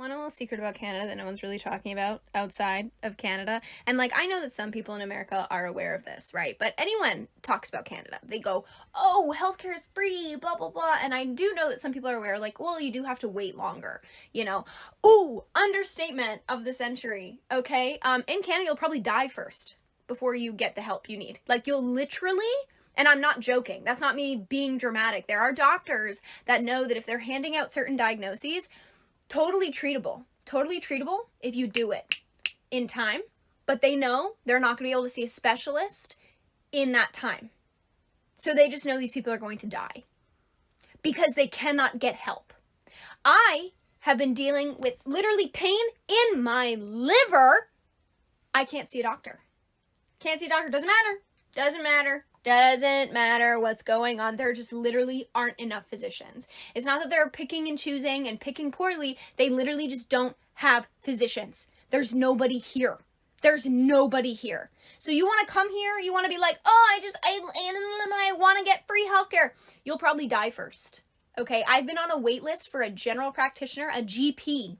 Want a little secret about Canada that no one's really talking about outside of Canada? And like, I know that some people in America are aware of this, right? But anyone talks about Canada, they go, oh, healthcare is free, blah, blah, blah. And I do know that some people are aware, like, well, you do have to wait longer, you know? Ooh, understatement of the century, okay? In Canada, you'll probably die first before you get the help you need. Like, you'll literally... And I'm not joking. That's not me being dramatic. There are doctors that know that if they're handing out certain diagnoses, totally treatable if you do it in time, but they know they're not going to be able to see a specialist in that time. So they just know these people are going to die because they cannot get help. I have been dealing with literally pain in my liver. I can't see a doctor. Can't see a doctor. Doesn't matter what's going on. There just literally aren't enough physicians. It's not that they're picking and choosing and picking poorly. They literally just don't have physicians. There's nobody here. There's nobody here. So you want to come here, you want to be like, oh, I want to get free healthcare. You'll probably die first. Okay, I've been on a wait list for a general practitioner, a GP,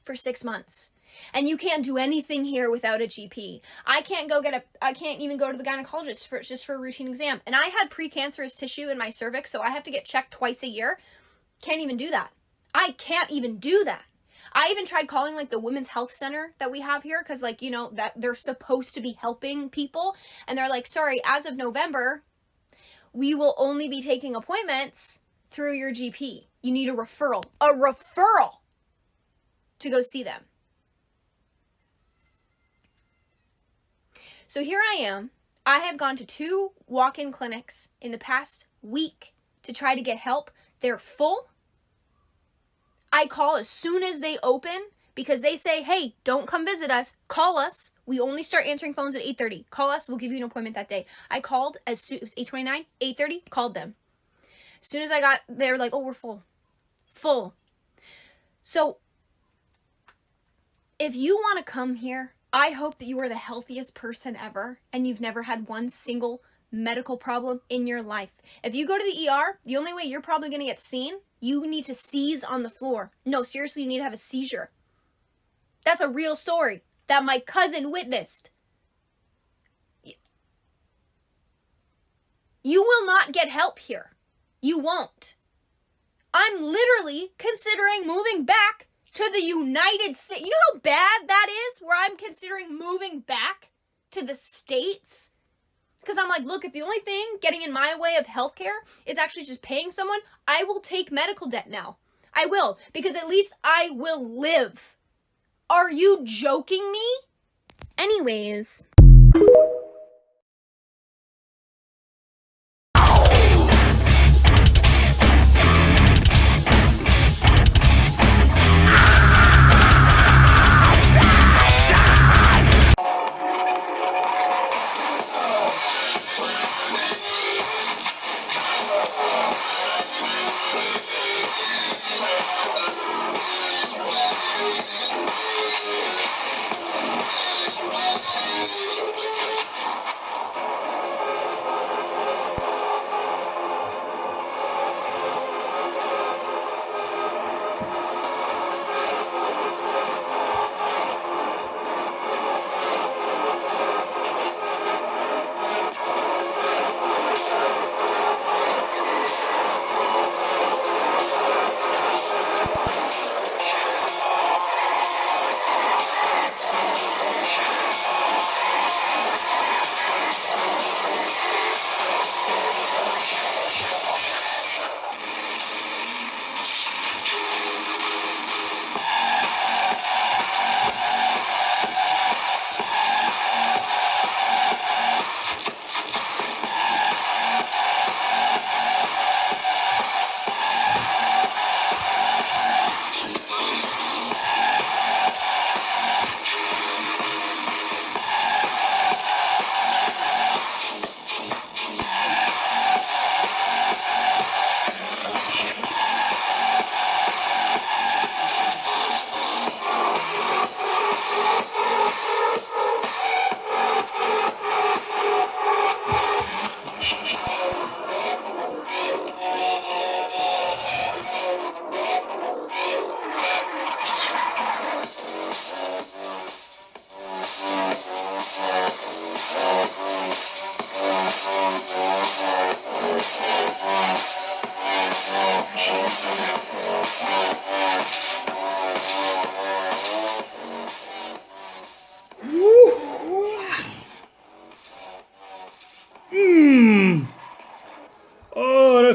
for 6 months. And you can't do anything here without a GP. I can't even go to the gynecologist just for a routine exam. And I had precancerous tissue in my cervix, so I have to get checked twice a year. Can't even do that. I can't even do that. I even tried calling like the women's health center that we have here, because like, you know, that they're supposed to be helping people. And they're like, sorry, as of November, we will only be taking appointments through your GP. You need a referral to go see them. So here I am. I have gone to 2 walk-in clinics in the past week to try to get help. They're full. I call as soon as they open because they say, hey, don't come visit us. Call us. We only start answering phones at 8:30. Call us. We'll give you an appointment that day. I called as soon as 8:29, 8:30, called them. As soon as I got, they were like, oh, we're full. Full. So if you want to come here, I hope that you are the healthiest person ever and you've never had one single medical problem in your life. If you go to the ER, the only way you're probably going to get seen, you need to seize on the floor. No, seriously, you need to have a seizure. That's a real story that my cousin witnessed. You will not get help here. You won't. I'm literally considering moving back to the United States. You know how bad that is, where I'm considering moving back to the States? Because I'm like, look, if the only thing getting in my way of healthcare is actually just paying someone, I will take medical debt now. I will, because at least I will live. Are you joking me? Anyways.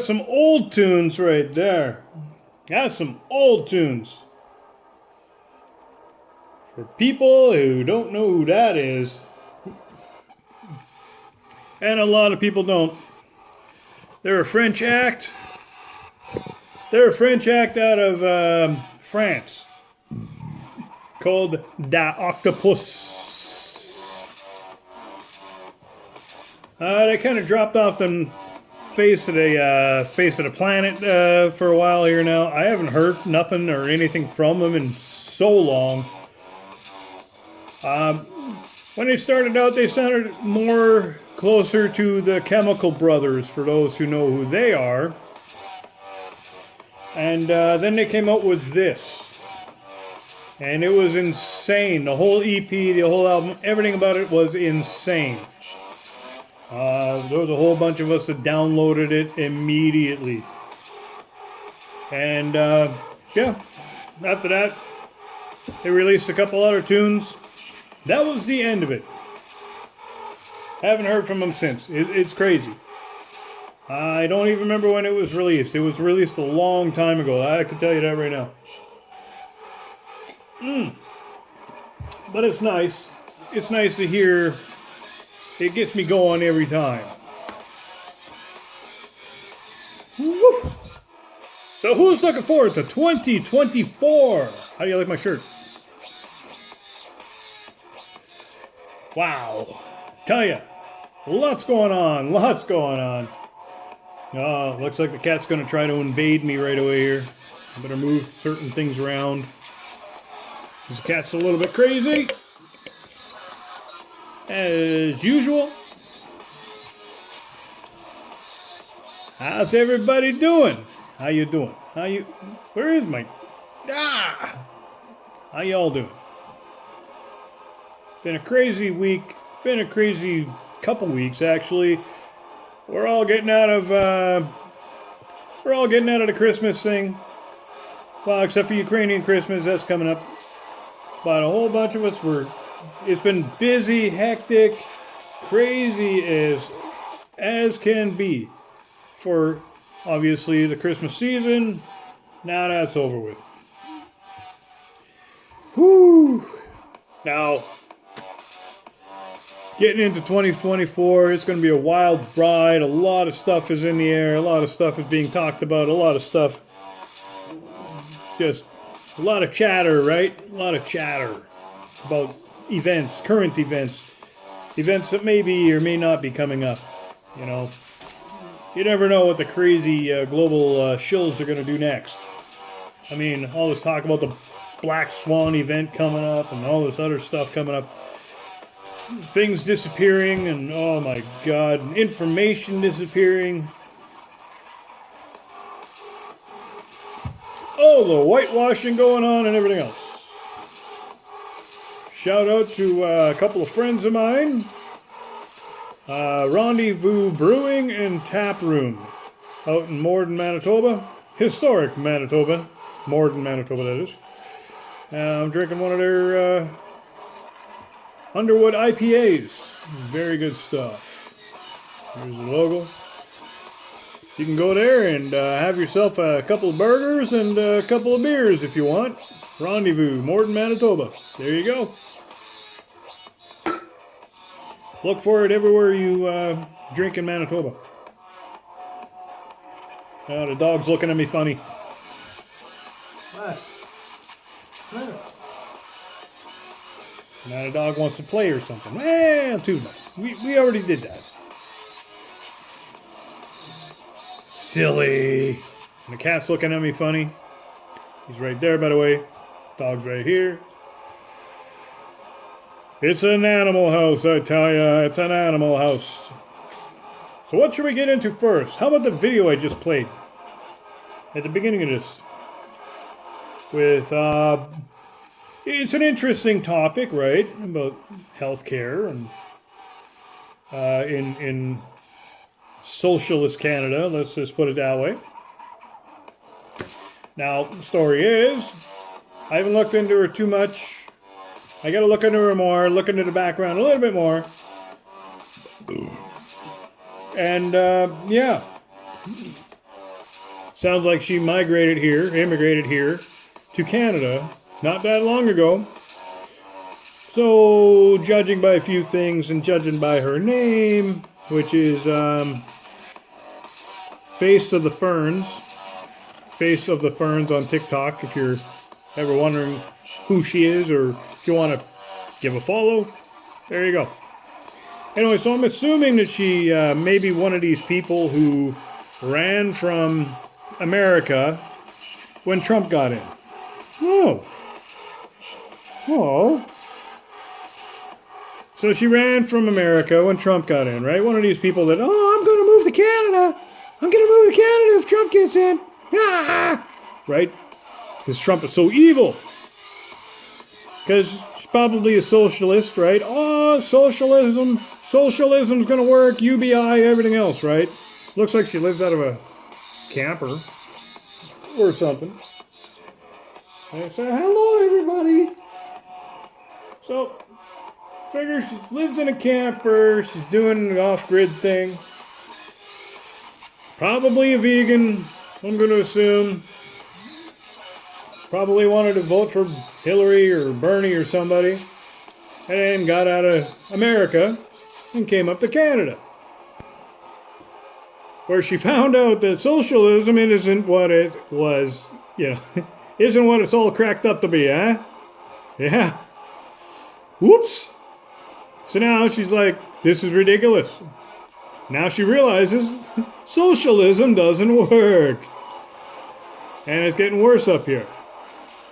some old tunes right there. That's some old tunes. For people who don't know who that is, and a lot of people don't, they're a French act. They're a French act out of France called Da Octopus. They kind of dropped off the face of the planet for a while here now. I haven't heard nothing or anything from them in so long. When they started out, they sounded more closer to the Chemical Brothers, for those who know who they are. And then they came out with this. And it was insane. The whole EP, the whole album, everything about it was insane. There was a whole bunch of us that downloaded it immediately. And yeah, after that, they released a couple other tunes. That was the end of it. Haven't heard from them since. It's crazy. I don't even remember when it was released. It was released a long time ago. I can tell you that right now. But it's nice. It's nice to hear. It gets me going every time. Woo! So who's looking forward to 2024? How do you like my shirt? Wow. Tell ya, lots going on. Lots going on. Oh, looks like the cat's going to try to invade me right away here. I better move certain things around. This cat's a little bit crazy. As usual. How's everybody doing? How you doing? Where is my... How y'all doing? Been a crazy week. Been a crazy couple weeks, actually. We're all getting out of the Christmas thing. Well, except for Ukrainian Christmas, that's coming up. But a whole bunch of us it's been busy, hectic, crazy as can be for obviously the Christmas season. Now that's over with. Whoo! Now, getting into 2024, it's going to be a wild ride. A lot of stuff is in the air. A lot of stuff is being talked about. A lot of stuff. Just a lot of chatter, right? A lot of chatter about events, current events. Events that may be or may not be coming up. You know, you never know what the crazy global shills are going to do next. I mean, all this talk about the Black Swan event coming up and all this other stuff coming up. Things disappearing and oh my god, information disappearing. Oh, the whitewashing going on and everything else. Shout out to a couple of friends of mine. Rendezvous Brewing and Tap Room out in Morden, Manitoba. Historic Manitoba. Morden, Manitoba, that is. I'm drinking one of their Underwood IPAs. Very good stuff. Here's the logo. You can go there and have yourself a couple of burgers and a couple of beers if you want. Rendezvous, Morden, Manitoba. There you go. Look for it everywhere you drink in Manitoba. The dog's looking at me funny. Now the dog wants to play or something. Too much. We already did that. Silly. And the cat's looking at me funny. He's right there, by the way. Dog's right here. It's an animal house, I tell ya. It's an animal house. So what should we get into first? How about the video I just played at the beginning of this? With, it's an interesting topic, right? About healthcare and in socialist Canada, let's just put it that way. Now, the story is, I haven't looked into her too much. I got to look into her more, look into the background a little bit more. And, yeah. Sounds like she immigrated here to Canada not that long ago. So, judging by a few things and judging by her name, which is Face of the Ferns. Face of the Ferns on TikTok, if you're ever wondering who she is or if you want to give a follow, there you go. Anyway, so I'm assuming that she may be one of these people who ran from America when Trump got in. Oh. Oh. So she ran from America when Trump got in, right? One of these people that, I'm going to move to Canada. I'm going to move to Canada if Trump gets in. Ah! Right? Because Trump is so evil. Because she's probably a socialist, right? Oh, socialism. Socialism's going to work. UBI, everything else, right? Looks like she lives out of a camper or something. And I say, hello, everybody. So, figure she lives in a camper. She's doing an off-grid thing. Probably a vegan, I'm going to assume. Probably wanted to vote for Hillary or Bernie or somebody. And then got out of America and came up to Canada. Where she found out that socialism isn't what it was, isn't what it's all cracked up to be, huh? Yeah. Whoops. So now she's like, this is ridiculous. Now she realizes socialism doesn't work. And it's getting worse up here.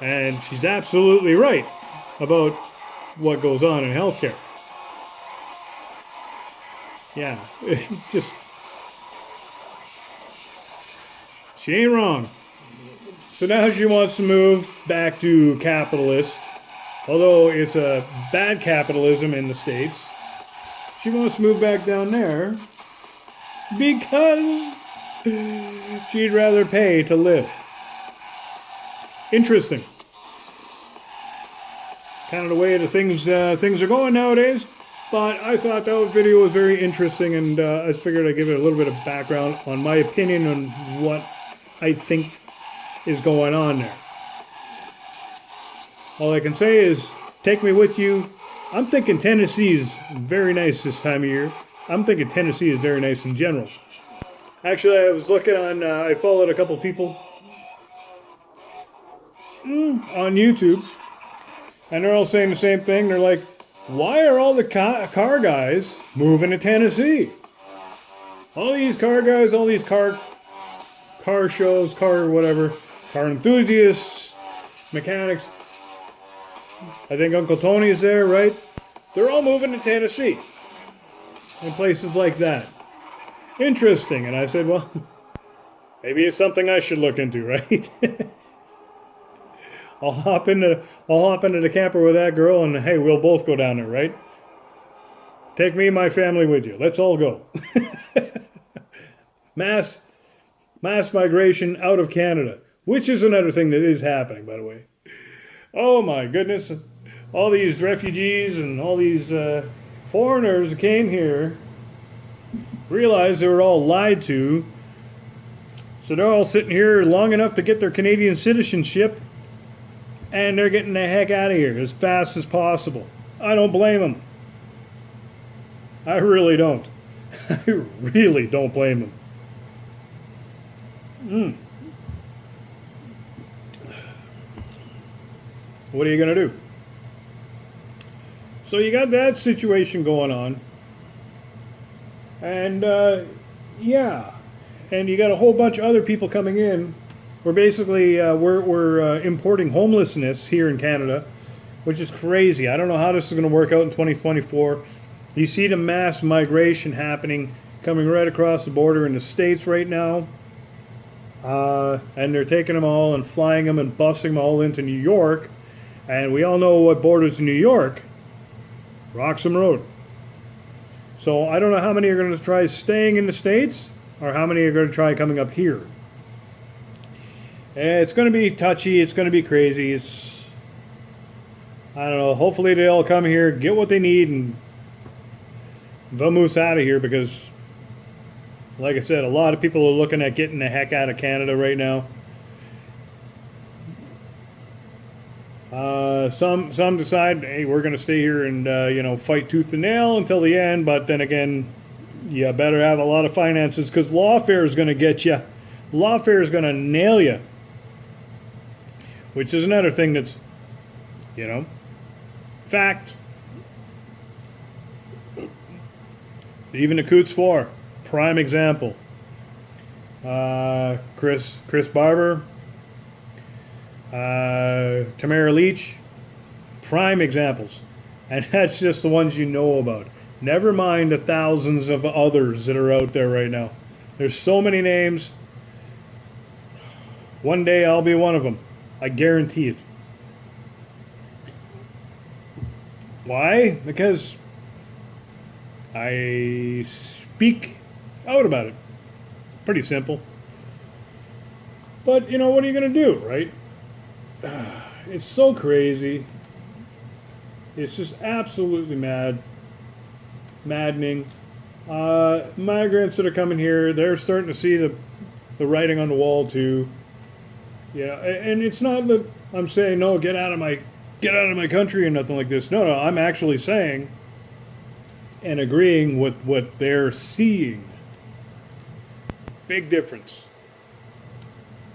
And she's absolutely right about what goes on in healthcare. Yeah, just, she ain't wrong. So now she wants to move back to capitalist. Although it's a bad capitalism in the States. She wants to move back down there because she'd rather pay to live. Interesting. Kind of the way the things are going nowadays. But I thought that video was very interesting, and I figured I'd give it a little bit of background on my opinion on what I think is going on there. All I can say is, take me with you. I'm thinking Tennessee is very nice this time of year. I'm thinking Tennessee is very nice in general. Actually, I was looking on, I followed a couple people on YouTube, and they're all saying the same thing. They're like, why are all the car guys moving to Tennessee? All these car guys, all these car shows, car enthusiasts, mechanics. I think Uncle Tony is there, right? They're all moving to Tennessee and places like that. Interesting. And I said, well, maybe it's something I should look into, right? I'll hop into the camper with that girl, and hey, we'll both go down there, right? Take me and my family with you. Let's all go. Mass migration out of Canada, which is another thing that is happening, by the way. Oh my goodness. All these refugees and all these foreigners that came here realized they were all lied to. So they're all sitting here long enough to get their Canadian citizenship, and they're getting the heck out of here as fast as possible. I don't blame them. I really don't. I really don't blame them. What are you going to do? So you got that situation going on. And, yeah. And you got a whole bunch of other people coming in. We're basically, we're importing homelessness here in Canada, which is crazy. I don't know how this is going to work out in 2024. You see the mass migration happening, coming right across the border in the States right now. And they're taking them all and flying them and busing them all into New York. And we all know what borders New York. Roxham Road. So I don't know how many are going to try staying in the States or how many are going to try coming up here. It's going to be touchy. It's going to be crazy. I don't know. Hopefully they all come here, get what they need, and vamoose out of here, because Like I said, a lot of people are looking at getting the heck out of Canada right now. Some decide, hey, we're going to stay here and fight tooth and nail until the end. But then again, you better have a lot of finances because lawfare is going to get you. Lawfare is going to nail you. Which is another thing that's, fact. Even the Coots 4, prime example. Chris Barber, Tamara Leach, prime examples. And that's just the ones you know about. Never mind the thousands of others that are out there right now. There's so many names. One day I'll be one of them. I guarantee it. Why? Because I speak out about it. Pretty simple. But, what are you going to do, right? It's so crazy. It's just absolutely maddening. Migrants that are coming here, they're starting to see the writing on the wall too. Yeah, and it's not that I'm saying no, get out of my country and nothing like this. No, I'm actually saying and agreeing with what they're seeing. Big difference.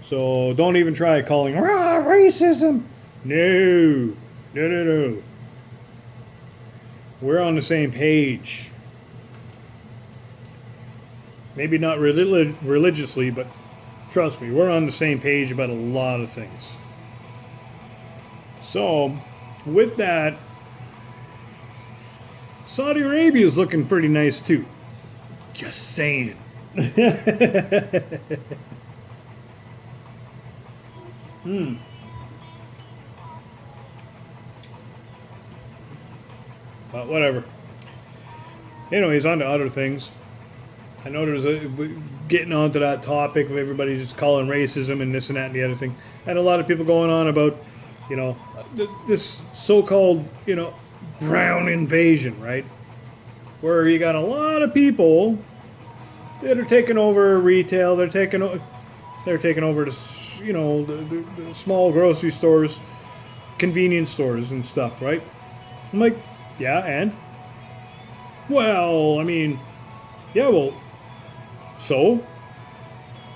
So don't even try calling racism. No. We're on the same page. Maybe not religiously, but trust me, we're on the same page about a lot of things. So, with that, Saudi Arabia is looking pretty nice too. Just saying. But whatever. Anyways, on to other things. I know getting onto that topic of everybody just calling racism and this and that and the other thing. And a lot of people going on about, this so-called, brown invasion, right? Where you got a lot of people that are taking over retail. They're taking over the small grocery stores, convenience stores and stuff, right? I'm like, yeah, and? Well, so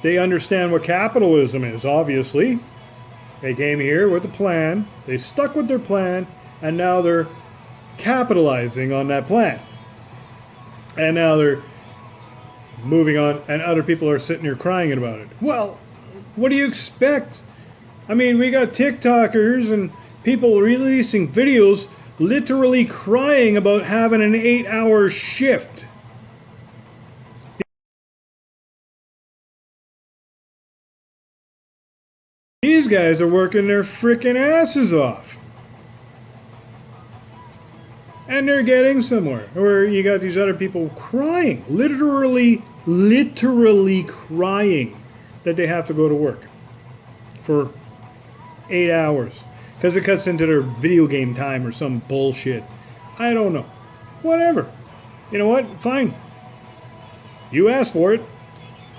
they understand what capitalism is, obviously. They came here with a plan, they stuck with their plan, and now they're capitalizing on that plan. And now they're moving on, and other people are sitting here crying about it. Well, what do you expect? We got TikTokers and people releasing videos literally crying about having an 8-hour shift. These guys are working their freaking asses off. And they're getting somewhere. Where you got these other people crying. Literally crying that they have to go to work for 8 hours. Because it cuts into their video game time or some bullshit. I don't know. Whatever. You know what? Fine. You asked for it.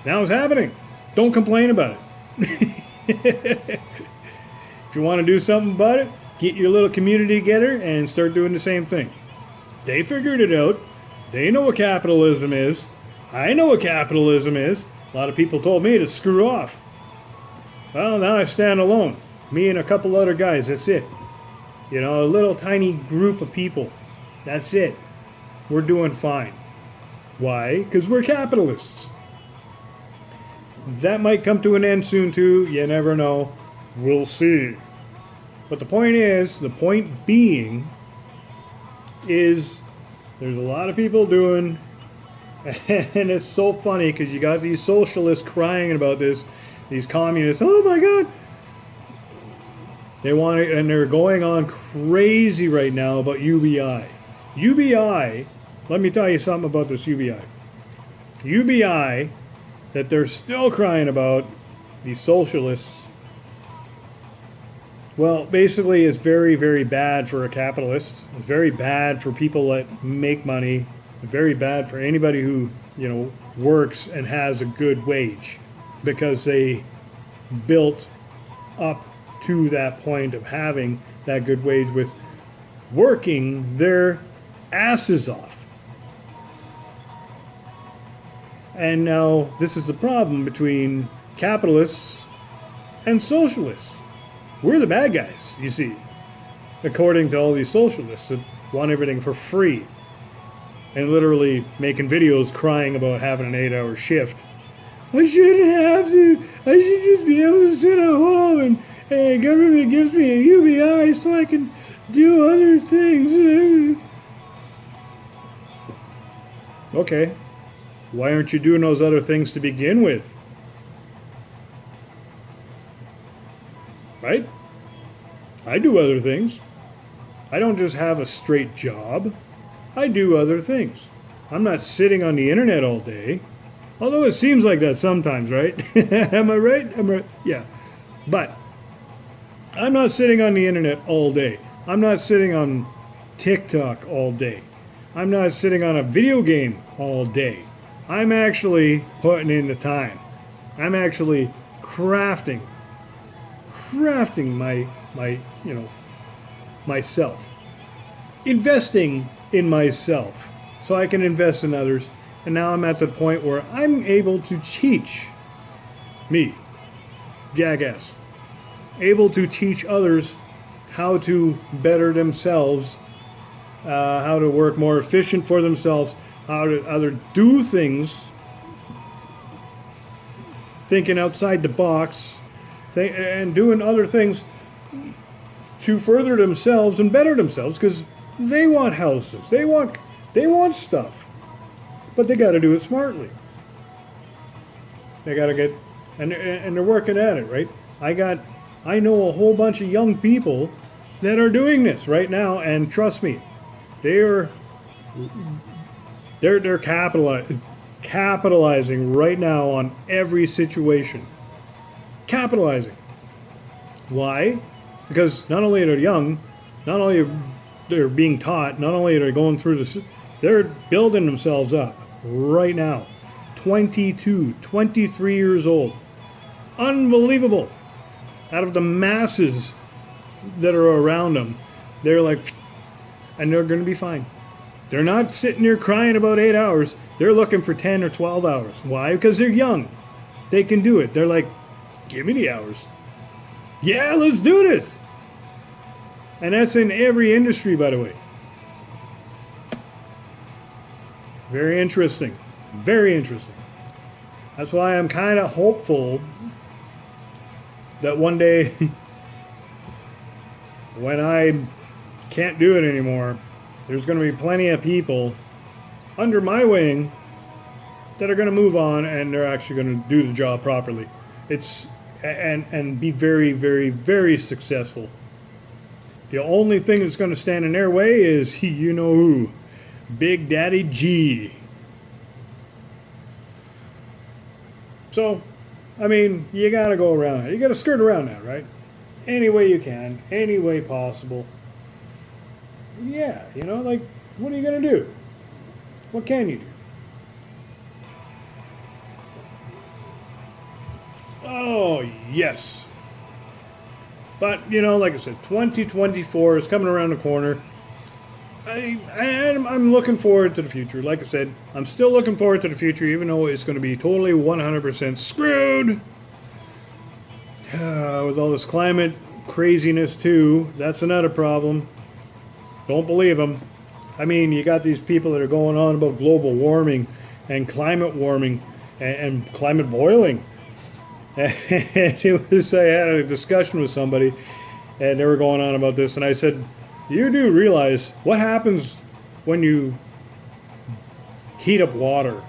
Now it's happening. Don't complain about it. If you want to do something about it, get your little community together and start doing the same thing. They figured it out. They know what capitalism is. I know what capitalism is. A lot of people told me to screw off. Well, now I stand alone. Me and a couple other guys, that's it. A little tiny group of people. That's it. We're doing fine. Why? Because we're capitalists. That might come to an end soon too. You never know. We'll see. But the point being is there's a lot of people doing, and it's so funny because you got these socialists crying about this, these communists, oh my God. They want it, and they're going on crazy right now about UBI. UBI, let me tell you something about this UBI. UBI that they're still crying about, these socialists, well, basically it's very, very bad for a capitalist. It's very bad for people that make money very bad for anybody who, works and has a good wage, because they built up to that point of having that good wage with working their asses off. And now this is the problem between capitalists and socialists. We're the bad guys, you see, according to all these socialists that want everything for free and literally making videos crying about having an 8-hour shift. I shouldn't have to. I should just be able to sit at home and government gives me a UBI so I can do other things. Okay. Why aren't you doing those other things to begin with? Right? I do other things. I don't just have a straight job. I do other things. I'm not sitting on the internet all day. Although it seems like that sometimes, right? Am I right? I'm right. Yeah. But I'm not sitting on the internet all day. I'm not sitting on TikTok all day. I'm not sitting on a video game all day. I'm actually putting in the time. I'm actually crafting myself. Investing in myself so I can invest in others. And now I'm at the point where I'm able to teach me, jackass, able to teach others how to better themselves, how to work more efficient for themselves, how to other do things, thinking outside the box, and doing other things to further themselves and better themselves, because they want houses, they want stuff. But they got to do it smartly. They got to get, and they're working at it, right? I know a whole bunch of young people that are doing this right now, and trust me, they're capitalizing right now on every situation. Capitalizing. Why? Because not only are they young, not only are they being taught, not only are they going through this, they're building themselves up right now. 22, 23 years old. Unbelievable. Out of the masses that are around them, they're like, and they're going to be fine. They're not sitting there crying about 8 hours. They're looking for 10 or 12 hours. Why? Because they're young. They can do it. They're like, give me the hours. Yeah, let's do this. And that's in every industry, by the way. Very interesting. Very interesting. That's why I'm kind of hopeful that one day, when I can't do it anymore, there's going to be plenty of people under my wing that are going to move on, and they're actually going to do the job properly. And be very, very, very successful. The only thing that's going to stand in their way is, you know who, Big Daddy G. So, I mean, you got to go around it. You got to skirt around that, right? Any way you can, any way possible. Yeah, like, what are you going to do? What can you do? Oh, yes. But, like I said, 2024 is coming around the corner. I'm looking forward to the future. Like I said, I'm still looking forward to the future, even though it's going to be totally 100% screwed. With all this climate craziness, too. That's another problem. Don't believe them. I mean, you got these people that are going on about global warming and climate warming and climate boiling. And I had a discussion with somebody, and they were going on about this, and I said, you do realize what happens when you heat up water?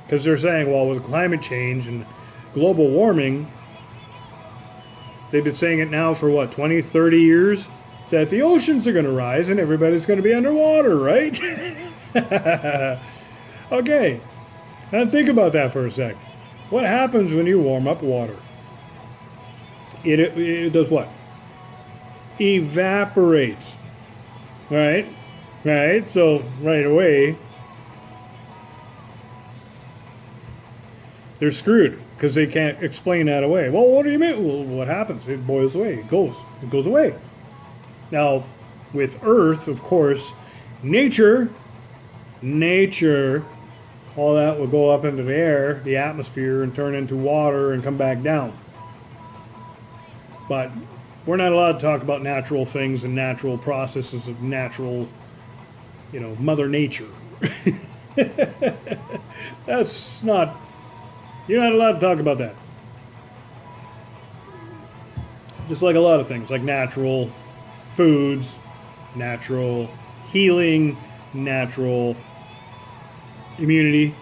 Because they're saying, well, with climate change and global warming, they've been saying it now for 20, 30 years, that the oceans are going to rise and everybody's going to be underwater, right? Okay, now think about that for a sec. What happens when you warm up water? It does what? Evaporates. Right? So right away, they're screwed because they can't explain that away. Well, what do you mean? Well, what happens? It boils away. It goes away. Now, with Earth, of course, nature, all that will go up into the air, the atmosphere, and turn into water and come back down. But we're not allowed to talk about natural things and natural processes of natural, Mother Nature. That's not, you're not allowed to talk about that. Just like a lot of things, like natural foods, natural healing, natural immunity.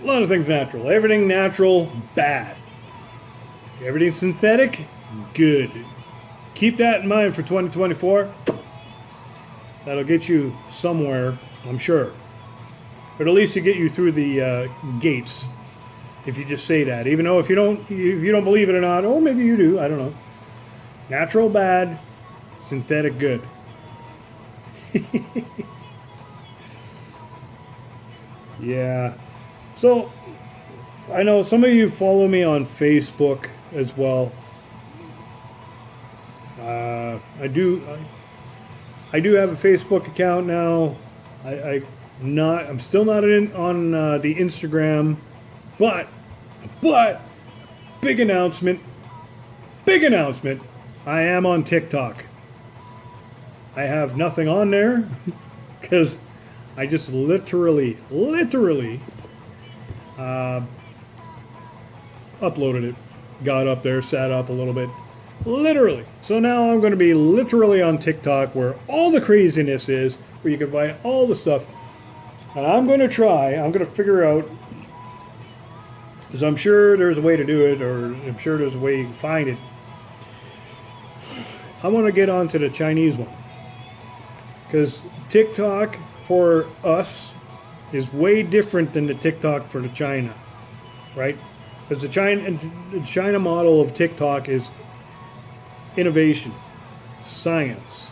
A lot of things natural. Everything natural, bad. Everything synthetic, good. Keep that in mind for 2024. That'll get you somewhere, I'm sure. But at least to get you through the gates. If you just say that, even though if you don't believe it or not, or maybe you do, I don't know. Natural bad, synthetic good. Yeah. So I know some of you follow me on Facebook as well. I do have a Facebook account now. I'm still not in on the Instagram, but big announcement. I am on TikTok. I have nothing on there because I just literally uploaded it, got up there, sat up a little bit, literally. So now I'm going to be literally on TikTok where all the craziness is, where you can find all the stuff. And I'm going to figure out, because I'm sure there's a way to do it, or I'm sure there's a way you can find it. I want to get onto the Chinese one, because TikTok for us is way different than the TikTok for the China, right? Because the China model of TikTok is innovation, science,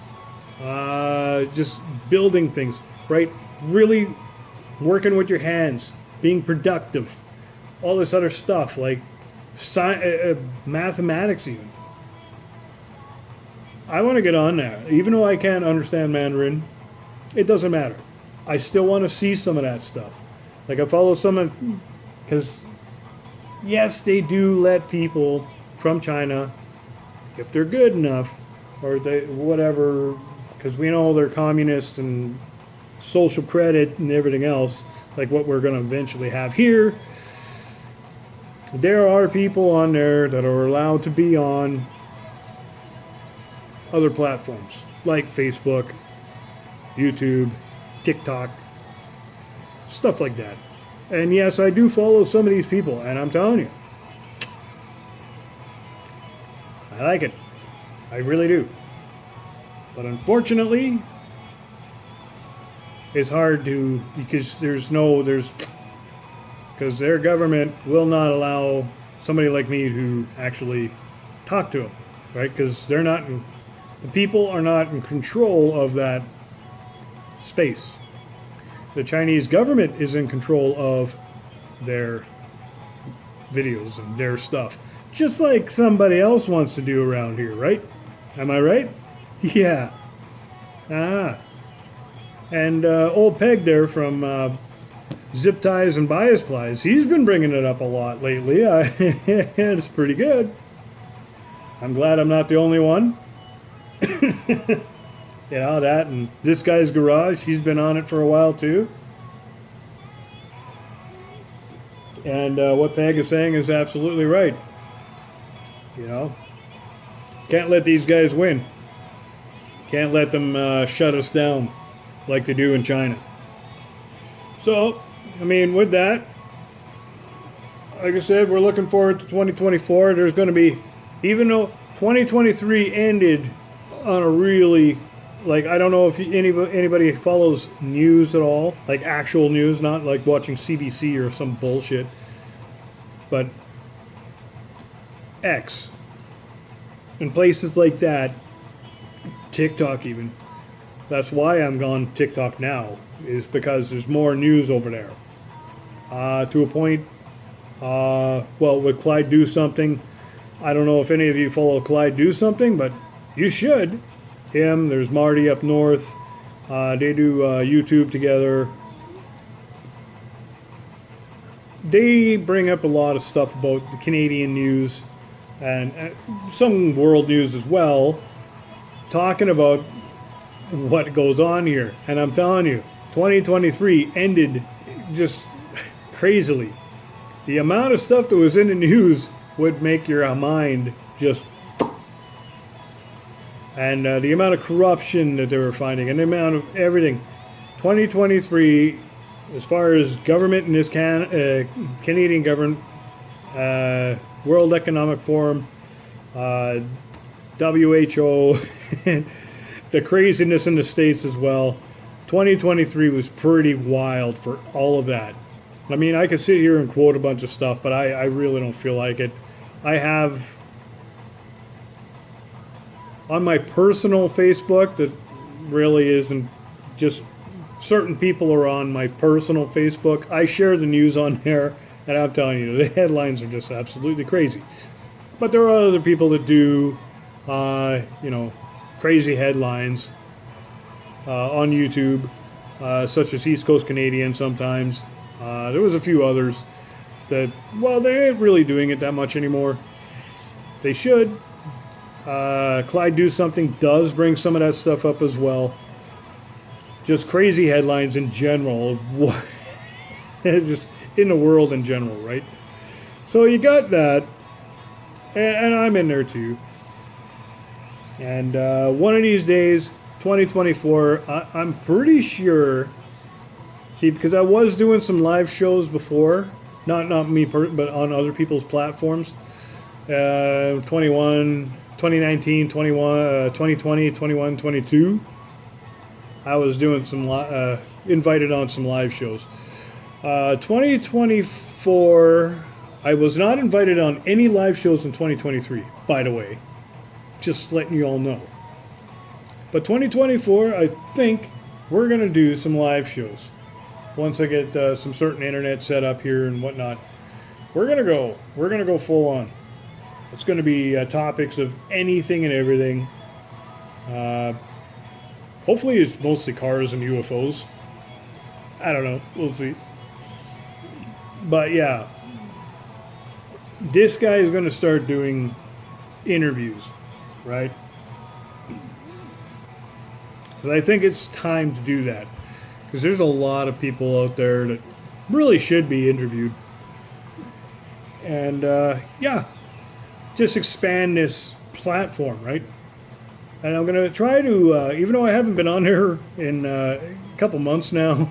just building things, right? Really working with your hands, being productive, all this other stuff like mathematics even. I want to get on there. Even though I can't understand Mandarin, it doesn't matter. I still want to see some of that stuff. Like I follow some, because yes, they do let people from China, if they're good enough, or they whatever, because we know they're communists and social credit and everything else, like what we're going to eventually have here. There are people on there that are allowed to be on other platforms like Facebook, YouTube, TikTok, stuff like that. And yes, I do follow some of these people, and I'm telling you, I like it. I really do. But unfortunately, it's hard to, because because their government will not allow somebody like me to actually talk to them, right? Because the people are not in control of that space. The Chinese government is in control of their videos and their stuff, just like somebody else wants to do around here, right? Am I right? Yeah. And old Peg there from Zip Ties and Bias Plies, he's been bringing it up a lot lately. It's pretty good. I'm glad I'm not the only one. Yeah, that and This Guy's Garage, he's been on it for a while too. And what Peg is saying is absolutely right. Can't let these guys win. Can't let them shut us down like they do in China. So, with that, like I said, we're looking forward to 2024. There's going to be, even though 2023 ended on a really, I don't know if anybody follows news at all, like actual news, not like watching CBC or some bullshit, but X and places like that, TikTok even. That's why I'm on TikTok now, is because there's more news over there. to a point. Well, would Clyde do something? I don't know if any of you follow Clyde do something, but you should. Him, there's Marty up north. They do YouTube together. They bring up a lot of stuff about the Canadian news and some world news as well, talking about what goes on here. And I'm telling you, 2023 ended just crazily. The amount of stuff that was in the news would make your mind just... And the amount of corruption that they were finding and the amount of everything. 2023, as far as government in this Canadian government, World Economic Forum, WHO, the craziness in the States as well. 2023 was pretty wild for all of that. I mean, I could sit here and quote a bunch of stuff, but I really don't feel like it. I have on my personal Facebook that really isn't just certain people are on my personal Facebook. I share the news on there, and I'm telling you, the headlines are just absolutely crazy. But there are other people that do, you know, crazy headlines on YouTube, such as East Coast Canadian sometimes. There was a few others that, well, they ain't really doing it that much anymore. They should. Clyde Do Something does bring some of that stuff up as well. Just crazy headlines in general of what just in the world in general, right? So you got that, and I'm in there too. And one of these days, 2024, I'm pretty sure. See, because I was doing some live shows before, not me, but on other people's platforms. 2019, 21, 2020, 21, 22. I was doing some invited on some live shows. 2024, I was not invited on any live shows in 2023, by the way. Just letting you all know. But 2024, I think we're going to do some live shows. Once I get some certain internet set up here and whatnot, we're going to go full on. It's going to be topics of anything and everything. Hopefully it's mostly cars and UFOs. I don't know. We'll see. But yeah, this guy is going to start doing interviews, right? Because I think it's time to do that. Because there's a lot of people out there that really should be interviewed. And yeah, just expand this platform, right? And I'm going to try to, even though I haven't been on here in a couple months now,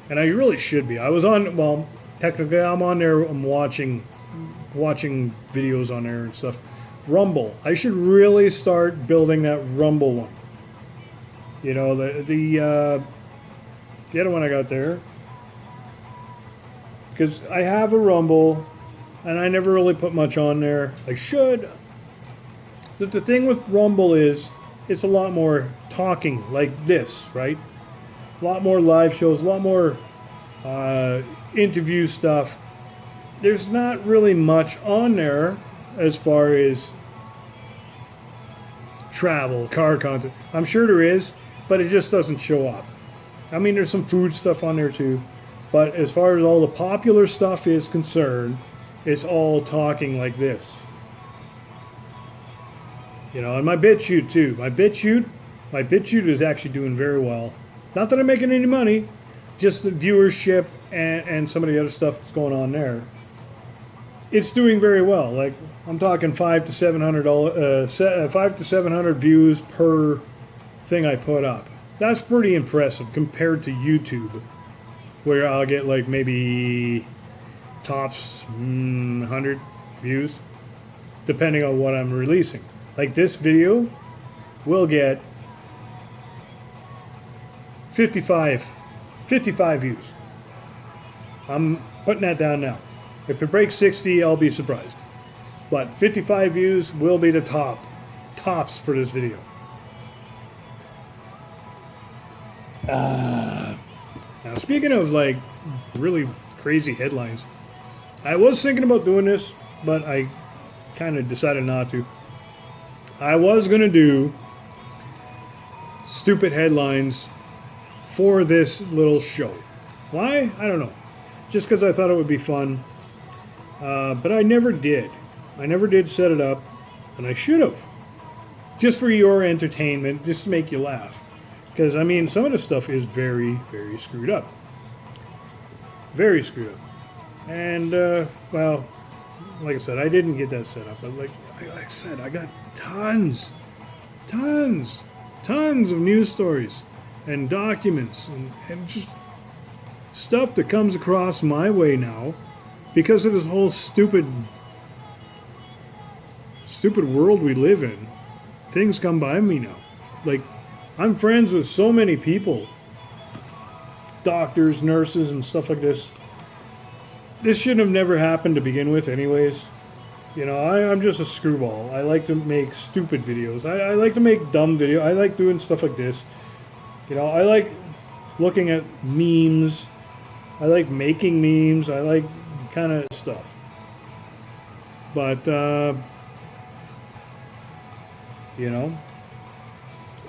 and I really should be. I was on, well, technically I'm on there, I'm watching videos on there and stuff. Rumble. I should really start building that Rumble one. You know, the other one I got there. Because I have a Rumble, and I never really put much on there. I should. But the thing with Rumble is, it's a lot more talking like this, right? A lot more live shows, a lot more interview stuff. There's not really much on there as far as travel, car content. I'm sure there is, but it just doesn't show up. I mean, there's some food stuff on there too, but as far as all the popular stuff is concerned, it's all talking like this. You know, and my BitChute too. My BitChute is actually doing very well. Not that I'm making any money, just the viewership and some of the other stuff that's going on there. It's doing very well. Like, I'm talking $500 to $700 views per thing I put up. That's pretty impressive compared to YouTube, where I'll get like maybe tops 100 views, depending on what I'm releasing. Like this video will get 55 views. I'm putting that down now. If it breaks 60, I'll be surprised. But 55 views will be the tops for this video. Now speaking of like really crazy headlines. I was thinking about doing this, but I kind of decided not to. I was going to do stupid headlines for this little show. Why? I don't know. Just because I thought it would be fun. But I never did. I never did set it up, and I should have. Just for your entertainment, just to make you laugh. Because, I mean, some of the stuff is very, very screwed up. Very screwed up. And, well, like I said, I didn't get that set up. But like I said, I got tons of news stories and documents and just stuff that comes across my way now because of this whole stupid world we live in. Things come by me now. Like, I'm friends with so many people, doctors, nurses, and stuff like this. This shouldn't have never happened to begin with anyways. You know, I'm just a screwball. I like to make stupid videos. I like to make dumb videos. I like doing stuff like this. You know, I like looking at memes. I like making memes. I like kind of stuff. But, you know,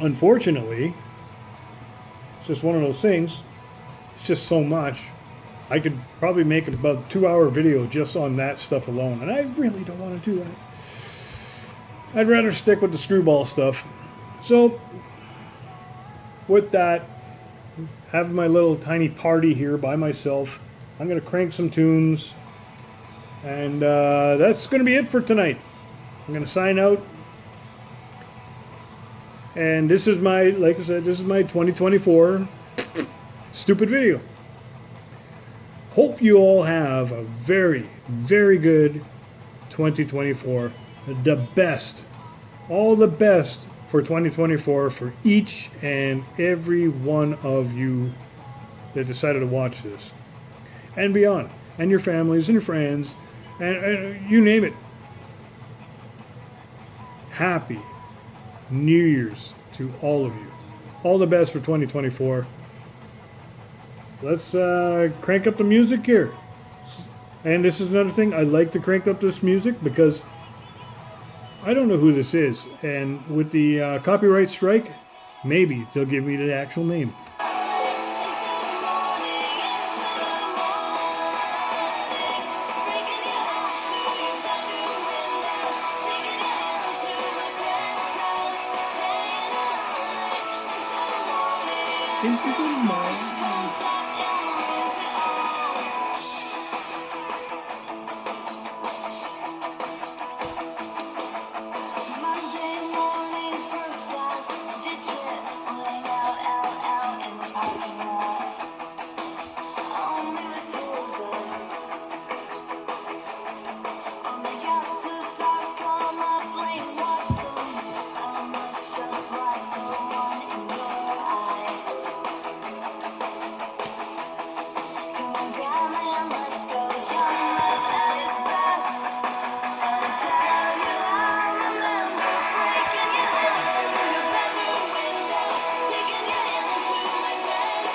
unfortunately, it's just one of those things. It's just so much. I could probably make about a 2-hour video just on that stuff alone, and I really don't want to do that. I'd rather stick with the screwball stuff. So, with that, having my little tiny party here by myself, I'm going to crank some tunes, and that's going to be it for tonight. I'm going to sign out. And this is my, like I said, this is my 2024 stupid video. Hope you all have a very, very good 2024. The best, all the best for 2024 for each and every one of you that decided to watch this. And beyond. And your families and your friends. And you name it. Happy New Year's to all of you. All the best for 2024. Let's crank up the music here. And this is another thing. I like to crank up this music because I don't know who this is. And with the copyright strike, maybe they'll give me the actual name.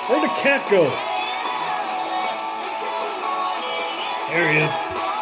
Where'd the cat go? There he is.